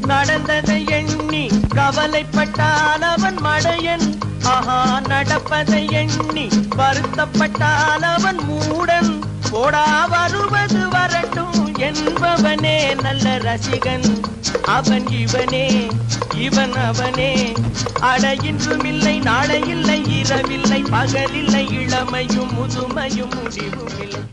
நடந்ததை எண்ணி கவலைப்பட்டால் அவன் மடையன். ஆஹா, நடப்பதை எண்ணி வருத்தப்பட்டால் அவன் மூடன். போடா வருவது வரட்டும் என்பவனே நல்ல ரசிகன். அவன் இவனே, இவன் அவனே. அட இன்றும் இல்லை, நாளை இல்லை, இரவில்லை, பகலில்லை, இளமையும் முதுமையும் முடிவும் இல்லை.